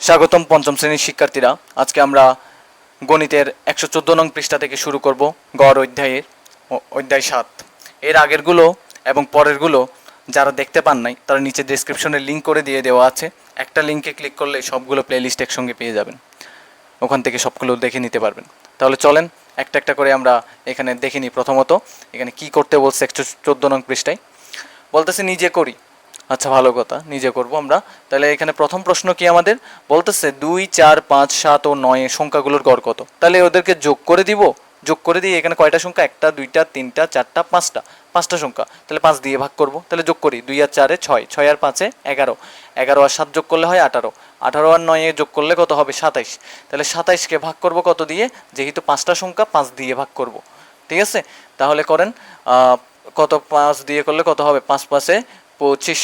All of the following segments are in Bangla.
স্বাগতম পঞ্চম শ্রেণীর শিক্ষার্থীরা। আজকে আমরা গণিতের 114 নং পৃষ্ঠা থেকে শুরু করব গড় অধ্যায়ের অধ্যায় 7। এর আগেরগুলো এবং পরেরগুলো যারা দেখতে পান নাই তারা নিচে ডেসক্রিপশনে লিঙ্ক করে দিয়ে দেওয়া আছে। একটা লিঙ্কে ক্লিক করলে সবগুলো প্লেলিস্ট একসঙ্গে পেয়ে যাবেন, ওখান থেকে সবগুলো দেখে নিতে পারবেন। তাহলে চলেন একটা একটা করে আমরা এখানে দেখে নিই। প্রথমত এখানে কি করতে বলছে 114 নং পৃষ্ঠায়, বলতেছে নিজে করি। আচ্ছা, ভালো কথা, নিজে করব আমরা। তাহলে এখানে প্রথম প্রশ্ন কি আমাদের বলতেছে 2, 4, 5, 7 ও 9 সংখ্যাগুলোর গড় কত। তাহলে ওদেরকে যোগ করে দিব। যোগ করে দিয়ে এখানে কয়টা সংখ্যা, 1টা 2টা 3টা 4টা 5টা সংখ্যা। তাহলে 5 দিয়ে ভাগ করব। তাহলে যোগ করি, 2 আর 4 6, 6 আর 5 11, 11 আর 7 যোগ করলে হয় 18, 18 আর 9 যোগ করলে কত হবে 27। তাহলে 27কে ভাগ করব কত দিয়ে, যেহেতু 5টা সংখ্যা 5 দিয়ে ভাগ করব। ঠিক আছে, তাহলে করেন কত, 5 দিয়ে করলে কত হবে, 5 5 25,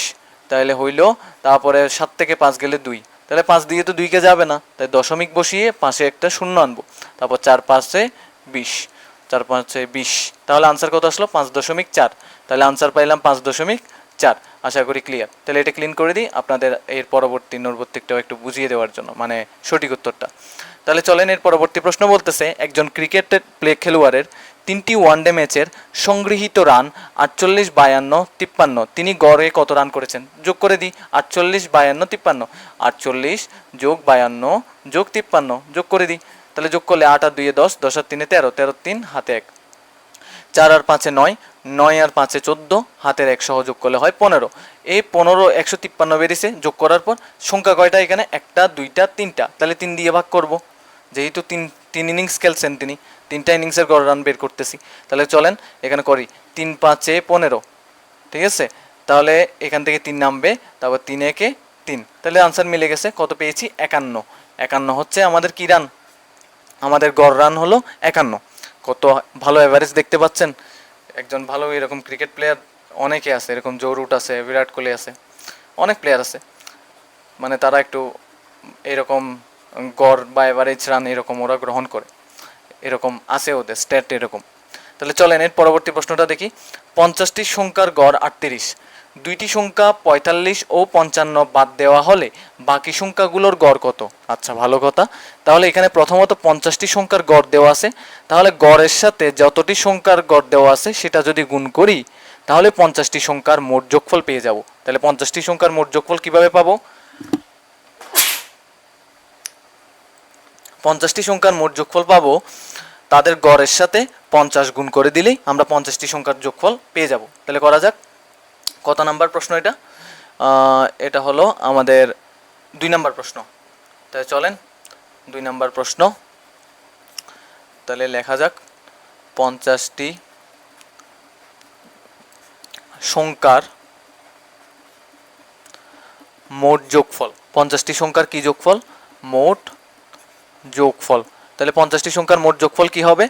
তাহলে হইল। তারপরে 7 থেকে 5 গেলে 2, তাহলে 5 দিয়ে তো 2কে যাবে না, তাই দশমিক বসিয়ে পাশে একটা শূন্য আনবো। তারপর 4 5 20, 4 5 20, তাহলে আনসার কত আসলো 5.4। তাহলে আনসার পাইলাম 5.4। আশা করি ক্লিয়ার। তাহলে এটা ক্লিন করে দিই আপনাদের এর পরবর্তী নোটবর্তিকটাও একটু বুঝিয়ে দেওয়ার জন্য, মানে সঠিক উত্তরটা। তাহলে চলেন এর পরবর্তী প্রশ্ন বলতেছে একজন ক্রিকেট খেলোয়াড়ের 3টি ওয়ানডে ম্যাচের সংগৃহীত রান 48, 52, 53। তিনি গড়ে কত রান করেছেন। যোগ করে দিই, 48, 52, 53, 48 যোগ 52 যোগ 53 যোগ করে দিই। তাহলে যোগ করলে 8 আর 2 10, 10 আর 3 13, 13 3 হাতে 1, 4 আর 5 9, 9 আর 5 14, হাতের 1 সহ যোগ করলে হয় 15। এই 15 153 বেরিয়েছে। যোগ করার পর সংখ্যা কয়টা এখানে, 1টা 2টা 3টা, তাহলে 3 দিয়ে ভাগ করব। যেহেতু তিন ইনিংস খেলছেন তিনি, 3টা ইনিংসের গড় রান বের করতেছি। তাহলে চলেন এখানে করি, 3 5 15। ঠিক আছে, তাহলে এখান থেকে 3 নামবে, তারপর 3 1 3, তাহলে আনসার মিলে গেছে। কত পেয়েছি, 51। 51 হচ্ছে আমাদের কি রান, আমাদের গড় রান হলো 51। কত ভালো অ্যাভারেজ দেখতে পাচ্ছেন। একজন ভালো এরকম ক্রিকেট প্লেয়ার অনেকে আছে, এরকম জো রুট আছে, বিরাট কোহলি আছে, অনেক প্লেয়ার আছে, মানে তারা একটু এরকম গড় বা অ্যাভারেজ রান এরকম ওরা গ্রহণ করে, এরকম আছে ওদের স্ট্যাট এরকম। তাহলে চলেন এর পরবর্তী প্রশ্নটা দেখি। 50টি সংখ্যার গড় 38, 2টি সংখ্যা 45 ও 55 বাদ দেওয়া হলে বাকি সংখ্যাগুলোর গড় কত। আচ্ছা, ভালো কথা। তাহলে এখানে প্রথমত 50টি সংখ্যার গড় দেওয়া আছে, তাহলে গড়ের সাথে যতটি সংখ্যার গড় দেওয়া আছে সেটা যদি গুণ করি তাহলে 50টি সংখ্যার মোট যোগফল পেয়ে যাব। তাহলে 50টি সংখ্যার মোট যোগফল কিভাবে পাবো, 50টি সংখ্যার মোট যোগফল পাবো তাদের গড়ের সাথে 50 গুণ করে দিলেই আমরা 50টি সংখ্যার যোগফল পেয়ে যাব। তাহলে করা যাক। কত নাম্বার প্রশ্ন এটা, এটা হলো আমাদের 2 নাম্বার প্রশ্ন। তাহলে চলেন 2 নাম্বার প্রশ্ন, তাহলে লেখা যাক 50টি সংখ্যার মোট যোগফল। 50টি সংখ্যার কি যোগফল, মোট যোগফল। তাহলে 50টি সংখ্যার মোট যোগফল কি হবে,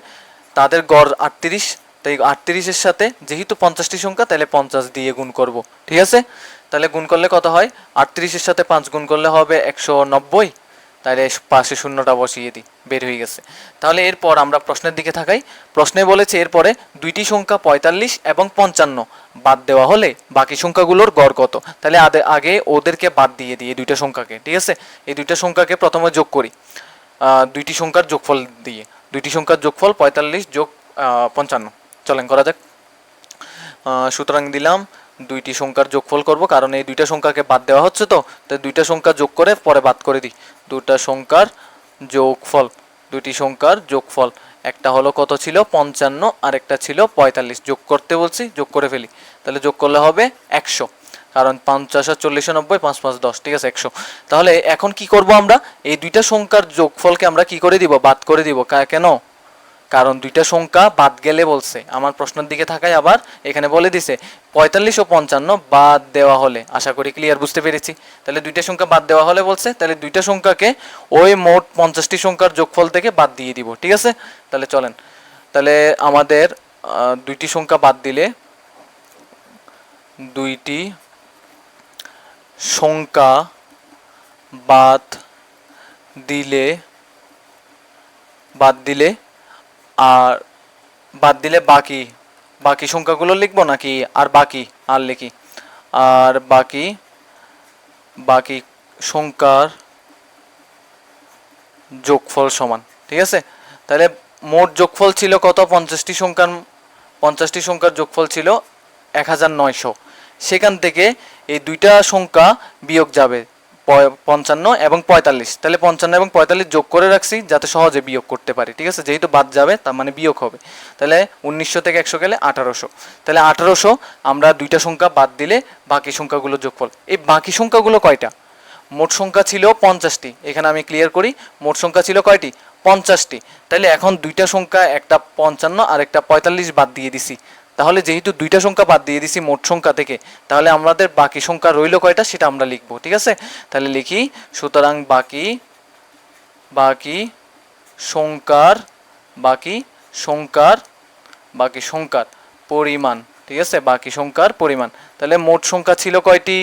তাদের গড় 38, তাই 38-এর সাথে যেহেতু 50টি সংখ্যা তাহলে 50 দিয়ে গুণ করব। ঠিক আছে, তাহলে গুণ করলে কত হয়, 38-এর সাথে 5 গুণ করলে হবে 190, তাহলে পাশে শূন্যটা বসিয়ে দিই, বের হয়ে গেছে। তাহলে এরপর আমরা প্রশ্নের দিকে থাকাই। প্রশ্নে বলেছে এরপরে 2টি সংখ্যা 45 এবং 55 বাদ দেওয়া হলে বাকি সংখ্যাগুলোর গড় কত। তাহলে আগে ওদেরকে বাদ দিয়ে দিই, 2টা সংখ্যাকে। ঠিক আছে, এই 2টা সংখ্যাকে প্রথমে যোগ করি 2টি সংখ্যার যোগফল দিয়ে। 2টি সংখ্যার যোগফল 45 যোগ 55, চলেন করা যাক। সুতরাং দিলাম 2টি সংখ্যার যোগফল করব, কারণ এই 2টা সংখ্যাকে বাদ দেওয়া হচ্ছে, তো তাই 2টা সংখ্যা যোগ করে পরে বাদ করে দিই। 2টা সংখ্যার যোগফল, 2টি সংখ্যার যোগফল, একটা হলো কত ছিল 55 আর একটা ছিল 45, যোগ করতে বলছি, যোগ করে ফেলি। তাহলে যোগ করলে হবে 100, কারণ 50 আর 40 90, 5 5 10, ঠিক আছে 100। তাহলে এখন কি করব আমরা, এই 2টা সংখ্যার যোগফলকে আমরা কি করে দিব, বাদ করে দিব। কেন, কারণ 2টা সংখ্যা বাদ গেলে বলছে, আমার প্রশ্নের দিকে থাকায় আবার এখানে বলে দিছে 45 ও 55 বাদ দেওয়া হলে। আশা করি ক্লিয়ার, বুঝতে পেরেছি। তাহলে 2টা সংখ্যা বাদ দেওয়া হলে বলছে, তাহলে 2টা সংখ্যাকে ওই মোট 50টি সংখ্যার যোগফল থেকে বাদ দিয়ে দিব। ঠিক আছে, তাহলে চলেন, তাহলে আমাদের 2টি সংখ্যা বাদ দিলে, 2টি সংখ্যা বাদ দিলে আর বাদ দিলে বাকি সংখ্যাগুলো লিখবো নাকি আর লিখি, আর বাকি সংখ্যার যোগফল সমান, ঠিক আছে। তাহলে মোট যোগফল ছিল কত? 50টি সংখ্যার যোগফল ছিল 1900। সেখান থেকে এই দুইটা সংখ্যা বিয়োগ যাবে 55 এবং 45। তাহলে 55 এবং 45 যোগ করে রাখছি যাতে সহজে বিয়োগ করতে পারি, ঠিক আছে। যেহেতু বাদ যাবে তার মানে বিয়োগ হবে। তাহলে 1900 থেকে 100 গেলে 1800। তাহলে 1800 আমরা দুইটা সংখ্যা বাদ দিলে বাকি সংখ্যাগুলো যোগফল। এই বাকি সংখ্যাগুলো কয়টা? মোট সংখ্যা ছিল 50টি। এখানে আমি ক্লিয়ার করি, মোট সংখ্যা ছিল কয়টি? 50টি। তাহলে এখন দুইটা সংখ্যা, একটা 55 আর একটা 45 বাদ দিয়ে দিছি। তাহলে যেহেতু দুইটা সংখ্যা বাদ দিয়ে দিছি মোট সংখ্যা থেকে, তাহলে আমাদের বাকি সংখ্যা রইল কয়টা সেটা আমরা লিখবো, ঠিক আছে। তাহলে লিখি, সুতরাং বাকি সংখ্যার পরিমাণ, ঠিক আছে, বাকি সংখ্যার পরিমাণ। তাহলে মোট সংখ্যা ছিল কয়টি?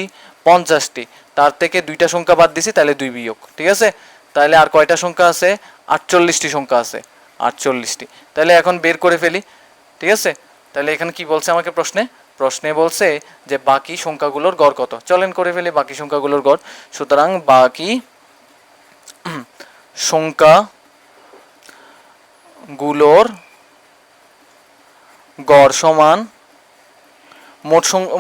50টি। তার থেকে দুইটা সংখ্যা বাদ দিছি, তাহলে 2 বিয়োগ, ঠিক আছে। তাহলে আর কয়টা সংখ্যা আছে? 48টি সংখ্যা আছে, 48টি। তাহলে এখন বের করে ফেলি, ঠিক আছে। তাহলে এখানে কি বলছে আমাকে প্রশ্নে বলছে যে বাকি সংখ্যাগুলোর গড় কত। চলেন করে ফেলি বাকি সংখ্যাগুলোর গড়। সুতরাং বাকি সংখ্যাগুলোর গড় সমান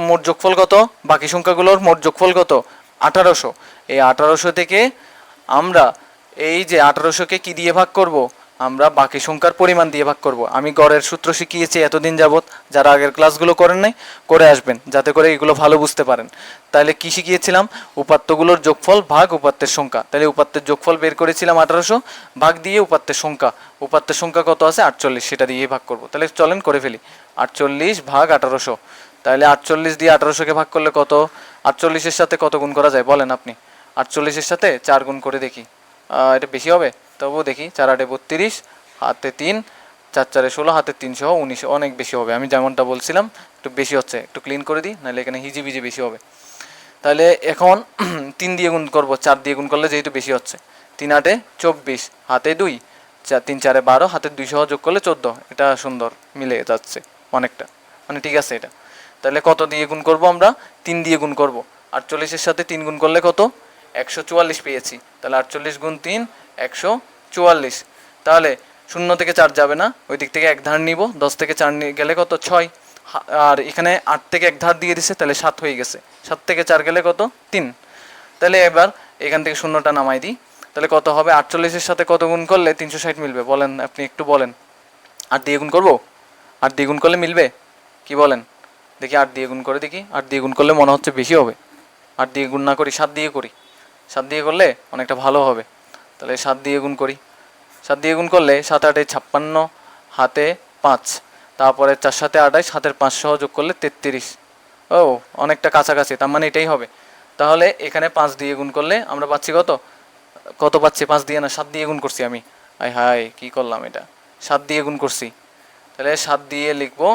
মোট যোগফল কত? বাকি সংখ্যাগুলোর মোট যোগফল কত? 1800। এই 1800 থেকে আমরা এই যে 1800কে কি দিয়ে ভাগ করব? আমরা বাকি সংখ্যার পরিমাণ দিয়ে ভাগ করব। আমি গড়ের সূত্র শিখিয়েছি এতদিন যাবত, যারা আগের ক্লাসগুলো করেন নাই করে আসবেন যাতে করে এগুলো ভালো বুঝতে পারেন। তাহলে কি শিখিয়েছিলাম? উপাত্তগুলোর যোগফল ভাগ উপাত্তের সংখ্যা। তাহলে উপাত্তের যোগফল বের করেছিলাম 1800, ভাগ দিয়ে উপাত্তের সংখ্যা কত আছে? 48, সেটা দিয়ে ভাগ করব। তাহলে চলেন করে ফেলি, 48 ভাগ 1800। তাহলে 48 দিয়ে 1800কে ভাগ করলে কত? 48-এর সাথে কত গুণ করা যায় বলেন আপনি? 48-এর সাথে 4 গুণ করে দেখি, এটা বেশি হবে, তবুও দেখি। 4 8 32, হাতে 3, 4 4 16, হাতে 3 সহ 19, অনেক বেশি হবে। আমি যেমনটা বলছিলাম একটু বেশি হচ্ছে, একটু ক্লিন করে দিই, নাহলে এখানে হিজিবিজি বেশি হবে। তাহলে এখন 3 দিয়ে গুণ করব, 4 দিয়ে গুণ করলে যেহেতু বেশি হচ্ছে। 3 8 24, হাতে 2, 3 4 12, হাতে 2 সহ যোগ করলে 14। এটা সুন্দর মিলে যাচ্ছে অনেকটা, মানে ঠিক আছে এটা। তাহলে কত দিয়ে গুণ করব আমরা? 3 দিয়ে গুণ করব। 48-এর সাথে 3 গুণ করলে কত? 144 পেয়েছি। তাহলে 48 গুণ 3, 144। তাহলে 0 থেকে 4 যাবে না, ওই দিক থেকে এক ধার নিব। 10 থেকে 4 গেলে কত? 6। আর এখানে 8 থেকে এক ধার দিয়ে দিছে, তাহলে 7 হয়ে গেছে। 7 থেকে 4 গেলে কত? 3। তাহলে এবার এখান থেকে শূন্যটা নামাই দিই। তাহলে কত হবে? 48-এর সাথে কত গুণ করলে 360 মিলবে বলেন? আপনি একটু বলেন। 8 দিয়ে গুণ করবো? 8 দিয়ে গুণ করলে মিলবে কি বলেন? দেখি 8 দিয়ে গুণ করে দেখি। 8 দিয়ে গুণ করলে মনে হচ্ছে বেশি হবে। 8 দিয়ে গুণ না করি, 7 দিয়ে করি। 7 দিয়ে করলে অনেকটা ভালো হবে। তাহলে 7 দিয়ে গুণ করি। 7 দিয়ে গুণ করলে 7 8 56, হাতে 5, তারপরে 4 7 28, হাতের 5 সহ যোগ করলে 33। ও অনেকটা কাছাকাছি, তার মানে এটাই হবে। তাহলে এখানে 5 দিয়ে গুণ করলে আমরা পাচ্ছি কত পাচ্ছি? 5 দিয়ে না, 7 দিয়ে গুণ করছি আমি। হাই কি করলাম এটা? 7 দিয়ে গুণ করছি। তাহলে 7 দিয়ে লিখবো।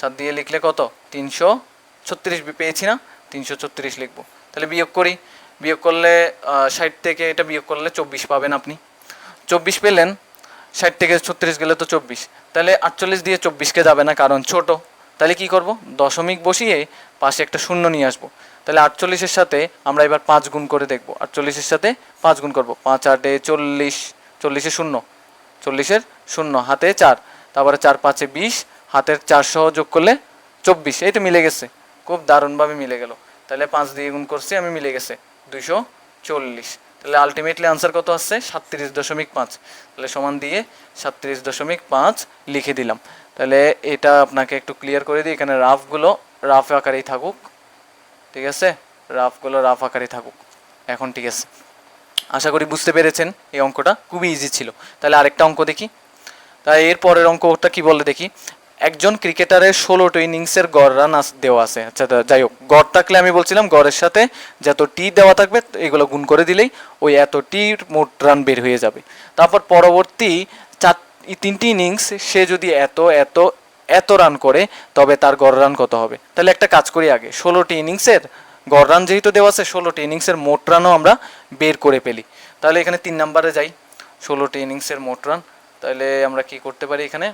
7 দিয়ে লিখলে কত? 336 পেয়েছি না? 336 লিখবো। তাহলে বিয়োগ করি। বিয়োগ করলে 60 থেকে এটা বিয়োগ করলে 24 পাবেন আপনি। 24 পেলেন। 60 থেকে 36 গেলে তো 24। তাহলে 48 দিয়ে 24কে যাবে না, কারণ ছোট। তাহলে কি করব? দশমিক বসিয়ে পাশে একটা শূন্য নিয়ে আসবো। তাহলে 48-এর সাথে আমরা এবার 5 গুণ করে দেখব। 48-এর সাথে 5 গুণ করব। 5 8 40, 40-এর শূন্য, 40-এর শূন্য, হাতে 4, তারপরে 4 5 20, হাতের 4 সহ যোগ করলে 24। এই তো মিলে গেছে, খুব দারুণভাবে মিলে গেল। তাহলে 5 দিয়ে গুণ করছি আমি, মিলে গেছে 240। তাহলে আলটিমেটলি আনসার কত আসছে? 37.5। তাহলে সমান দিয়ে 37.5 লিখে দিলাম। তাহলে এটা আপনাকে একটু ক্লিয়ার করে দিই। এখানে রাফ আকারেই থাকুক, ঠিক আছে? রাফগুলো রাফ আকারেই থাকুক। এখন ঠিক আছে, আশা করি বুঝতে পেরেছেন। এই অঙ্কটা খুবই ইজি ছিল। তাহলে আরেকটা অঙ্ক দেখি। তাই এর পরের অঙ্কটা কি বলে দেখি। একজন ক্রিকেটারের 16টি ইনিংসের গড় রান দেওয়া আছে। আচ্ছা যাই হোক, গড় থাকলে আমি বলছিলাম গড়ের সাথে যত টি দেওয়া থাকবে এগুলো গুণ করে দিলেই ওই এত টির মোট রান বের হয়ে যাবে। তারপর পরবর্তী 3টি ইনিংস সে যদি এত রান করে তবে তার গড় রান কত হবে? তাহলে একটা কাজ করি আগে, 16টি ইনিংসের গড় রান যেহেতু দেওয়া আছে, 16টি ইনিংসের মোট রানও আমরা বের করে ফেলি। তাহলে এখানে 3 নম্বরে যাই, 16টি ইনিংসের মোট রান। তাহলে আমরা কি করতে পারি? এখানে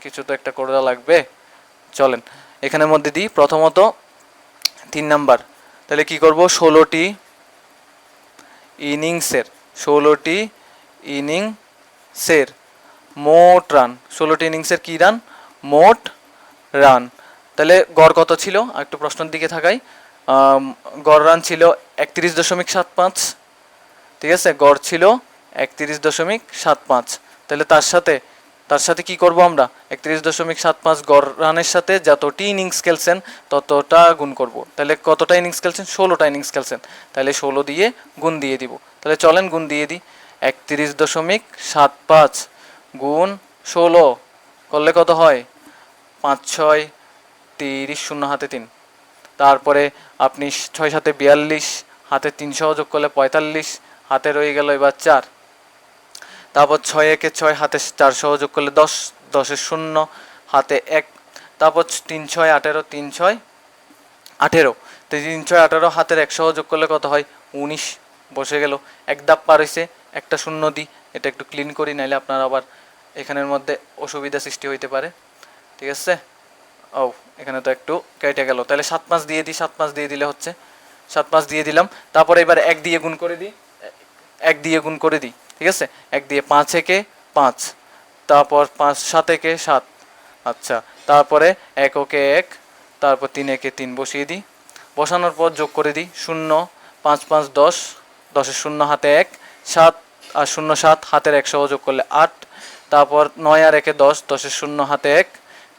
কিছু তো একটা করা লাগবে। চলেন এখানের মধ্যে দিই। প্রথমত 3 নাম্বার। তাহলে কি করব? 16টি ইনিংসের মোট রান, 16টি ইনিংসের কি রান, মোট রান। তাহলে গড় কত ছিল, একটু প্রশ্নের দিকে থাকাই। গড় রান ছিল 31.75, ঠিক আছে, গড় ছিল 31.75। তাহলে তার সাথে কি করব আমরা, 31.75 গড় রানের সাথে যতটি ইনিংস খেলছেন ততটা গুণ করব। তাহলে কতটা ইনিংস খেলছেন, 16টা ইনিংস খেলছেন, তাহলে 16 দিয়ে গুণ দিয়ে দিব। তাহলে চলেন গুণ দিয়ে দিই, 31.75 গুণ 16 করলে কত হয়, 5 6 30, 0 হাতে 3, তারপরে আপনি 6 7 42, হাতে 3 যোগ করলে 45, হাতে রয়ে গেল এবার 4, তারপর 6 1 6, হাতে 4 যোগ করলে 10, 10 0, হাতে 1, তারপর 3 6 18, 3 6 18, তো 3 6 18, হাতের 1 যোগ করলে কত হয়, 19 বসে গেল। এক ধাপ পার হয়েছে, একটা শূন্য দিই, এটা একটু ক্লিন করি, নাইলে আপনার আবার এখানের মধ্যে অসুবিধা সৃষ্টি হইতে পারে, ঠিক আছে। ও এখানে তো একটু কেটে গেল, তাহলে 7 5 দিয়ে দিই, 7 5 দিয়ে দিলে হচ্ছে, 7 5 দিয়ে দিলাম। তারপরে এবার 1 দিয়ে গুণ করে দিই, 1 দিয়ে গুণ করে দিই, ঠিক আছে, 1 দিয়ে 5 একে 5, তারপর 5 7 একে 7, আচ্ছা, তারপরে 1 ওকে 1, তারপর 3 একে 3 বসিয়ে দিই, বসানোর পর যোগ করে দিই, 0 5 5 10, 10 0 হাতে 1, 7 আর 0 7, হাতের 1 যোগ করলে 8, তারপর 9 আর 1 10, 10 0 হাতে 1,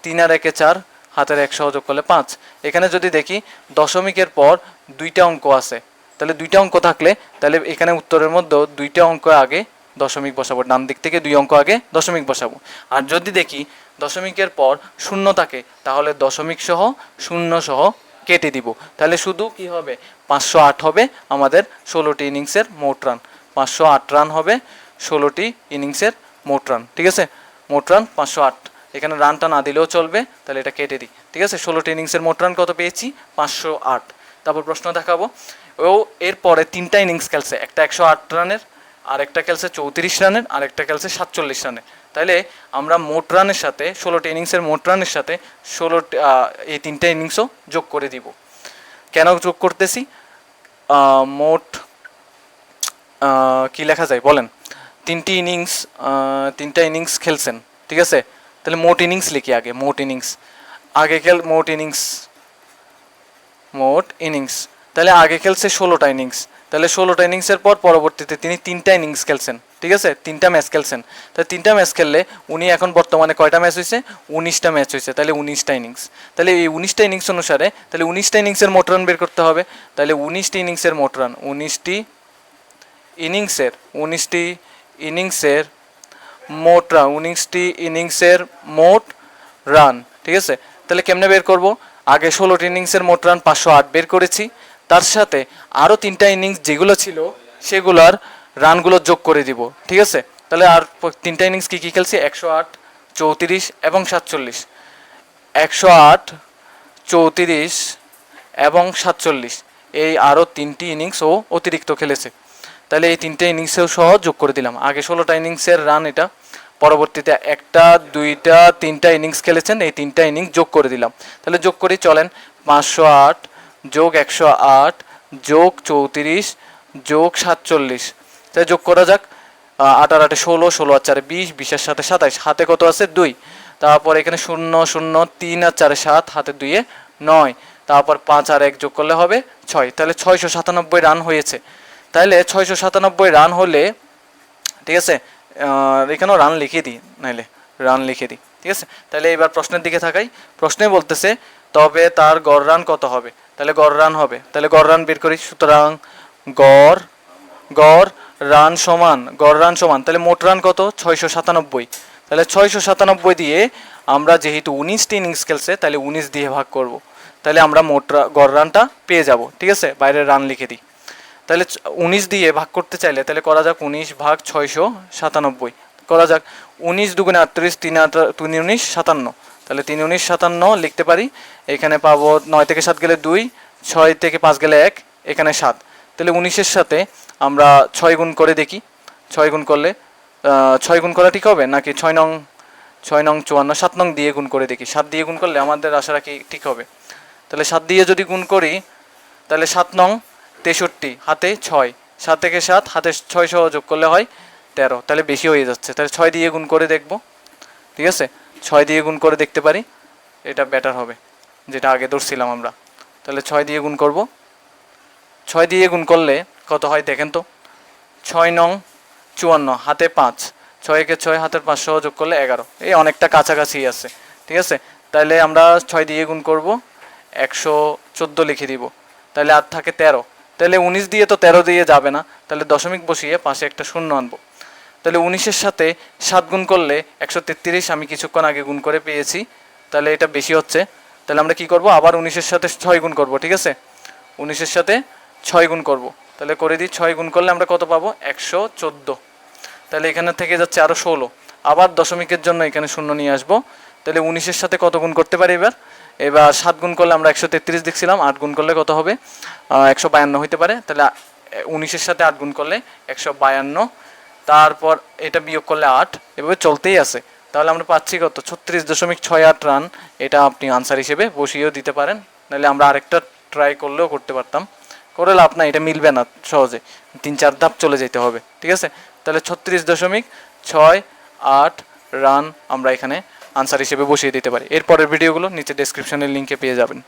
3 আর 1 4, হাতের 1 যোগ করলে 5। এখানে যদি দেখি দশমিকের পর দুইটা অঙ্ক আছে, তাহলে দুইটা অঙ্ক থাকলে তাহলে এখানে উত্তরের মধ্যে দুইটা অঙ্ক আগে দশমিক বসাবো, ডান দিক থেকে 2 অঙ্ক আগে দশমিক বসাবো। আর যদি দেখি দশমিকের পর শূন্য থাকে তাহলে দশমিক সহ শূন্য সহ কেটে দিব, তাহলে শুধু কি হবে, 508 হবে আমাদের 16টি ইনিংসের মোট রান, 508 রান হবে 16টি ইনিংসের মোট রান, ঠিক আছে, মোট রান 508। এখানে রানটা না দিলেও চলবে, তাহলে এটা কেটে দিই, ঠিক আছে। 16টি ইনিংসের মোট রান কত পেয়েছি, 508। তারপর প্রশ্ন দেখাবো, ও এরপরে 3টা ইনিংস খেলছে, একটা 108 রানের, আরেকটা খেলছে 34 রানের, আরেকটা খেলছে 47 রানের। তাহলে আমরা মোট রানের সাথে 16টি ইনিংসের মোট রানের সাথে 16টি এই 3টা ইনিংসও যোগ করে দিব। কেন যোগ করতেছি, মোট কি লেখা যায় বলেন, 3টা ইনিংস খেলছেন, ঠিক আছে, তাহলে মোট ইনিংস লিখি আগে, মোট ইনিংস আগে মোট ইনিংস, তাহলে আগে খেলছে 16টা ইনিংস, তাহলে 16টা ইনিংসের পর পরবর্তীতে তিনি 3টা ইনিংস খেলছেন, ঠিক আছে, 3টা ম্যাচ খেলছেন। তাহলে 3টা ম্যাচ খেললে উনি এখন বর্তমানে কয়টা ম্যাচ হয়েছে, 19টা ম্যাচ হয়েছে, তাহলে 19টা ইনিংস। তাহলে এই 19টা ইনিংস অনুসারে তাহলে 19টা ইনিংসের মোট রান বের করতে হবে, তাহলে 19টি ইনিংসের মোট রান, 19টি ইনিংসের মোট রান, ঠিক আছে। তাহলে কেমনে বের করব, আগে 16টি ইনিংসের মোট রান 508 বের করেছি, তার সাথে আরও 3টা ইনিংস যেগুলো ছিল সেগুলোর রানগুলো যোগ করে দিব, ঠিক আছে। তাহলে আর 3টা ইনিংস কী কী খেলছি, 108 34 এবং 47, 108 34 এবং 47, এই আরও 3টি ইনিংসও অতিরিক্ত খেলেছে, তাহলে এই 3টে ইনিংসেও সহ যোগ করে দিলাম। আগে 16টা ইনিংসের রান এটা, পরবর্তীতে 1টা 2টা 3টা ইনিংস খেলেছেন, এই 3টা ইনিংস যোগ করে দিলাম। তাহলে যোগ করি চলেন, 508 যোগ 108 যোগ 34 যোগ 47, তাই যোগ করা যাক, 8 আর 8 16, 16 আর 4 20, 20 এর সাথে 27, হাতে কত আছে 2, তারপর এখানে 0 0, 3 আর 4 7, হাতে 2 এ 9, তারপর 5 আর 1 যোগ করলে হবে 6, তাহলে 697 রান হয়েছে। তাহলে 697 রান হলে, ঠিক আছে, এখানেও রান লিখে দিই, নাইলে রান লিখে দিই, ঠিক আছে। তাহলে এবার প্রশ্নের দিকে থাকাই, প্রশ্নে বলতেছে তবে তার গড় রান কত হবে, তাহলে গড় রান হবে, তাহলে গড় রান বের করি, সুতরাং গড় রান সমান, তাহলে মোট রান কত, 697, তাহলে 697 দিয়ে আমরা যেহেতু 19টি ইনিংস খেলছে তাহলে 19 দিয়ে ভাগ করব, তাহলে আমরা গড় রানটা পেয়ে যাব, ঠিক আছে, বাইরের রান লিখে দিই। তাহলে 19 দিয়ে ভাগ করতে চাইলে তাহলে করা যাক 19 ভাগ 697 করা যাক, 19 দুগুণে 38, 3 19 57, তাহলে 3 19 57 লিখতে পারি। এখানে পাবো 9 থেকে 7 গেলে 2, 6 থেকে 5 গেলে 1, এখানে 7, তাহলে 19-এর সাথে আমরা 6 গুণ করে দেখি, 6 গুণ করলে 6 গুণ করা ঠিক হবে নাকি 6 নং 54, 7 নং দিয়ে গুণ করে দেখি, 7 দিয়ে গুণ করলে আমাদের আশা রাখি ঠিক হবে। তাহলে 7 দিয়ে যদি গুণ করি তাহলে 7 নং 63, হাতে 6, 7 থেকে 7, হাতে 6 সহ যোগ করলে হয় 13, তাহলে বেশি হয়ে যাচ্ছে, তাহলে 6 দিয়ে গুণ করে দেখব। ঠিক আছে, 6 দিয়ে গুণ করে দেখতে পারি, এটা বেটার হবে যেটা আগে ধরছিলাম আমরা। তাহলে 6 দিয়ে গুণ করব। 6 দিয়ে গুণ করলে কত হয় দেখেন তো, 6 নং 54, হাতে 5, 6 কে 6 হাতের 5 সহ যোগ করলে 11, এই অনেকটা কাছাকাছি আছে। ঠিক আছে, তাহলে আমরা 6 দিয়ে গুণ করব, 114 লিখে দিব, তাহলে আর থাকে 13। তাহলে 19 দিয়ে তো 13 দিয়ে যাবে না, তাহলে দশমিক বসিয়ে পাশে একটা শূন্য আনবো। তাহলে 19-এর সাথে 7 গুণ করলে 133, আমি কিছুক্ষণ আগে গুণ করে পেয়েছি, তাহলে এটা বেশি হচ্ছে। তাহলে আমরা কি করব, আবার 19-এর সাথে 6 গুণ করব। ঠিক আছে, 19-এর সাথে 6 গুণ করব, তাহলে করে দিই। 6 গুণ করলে আমরা কত পাবো, 114। তাহলে এখানে থেকে যাচ্ছে আরও 16, আবার দশমিকের জন্য এখানে শূন্য নিয়ে আসবো। তাহলে 19-এর সাথে কত গুণ করতে পারি এবার, 7 গুণ করলে আমরা 133 দেখছিলাম, 8 গুণ করলে কত হবে, 152 হইতে পারে। তাহলে 19-এর সাথে 8 গুণ করলে 152, তারপর এটা বিয়োগ করলে 8, এভাবে চলতেই আছে। তাহলে আমরা পাচ্ছি কত, 36.68 রান। এটা আপনি আনসার হিসেবে বসিয়েও দিতে পারেন, নাহলে আমরা আরেকটা ট্রাই করলেও করতে পারতাম, করে লাভ না, এটা মিলবে না সহজে, 3-4 ধাপ চলে যেতে হবে। ঠিক আছে, তাহলে 36.68 রান আমরা এখানে আনসার হিসেবে বসিয়ে দিতে পারি। এরপরের ভিডিওগুলো নিচে ডেসক্রিপশনের লিঙ্কে পেয়ে যাবেন।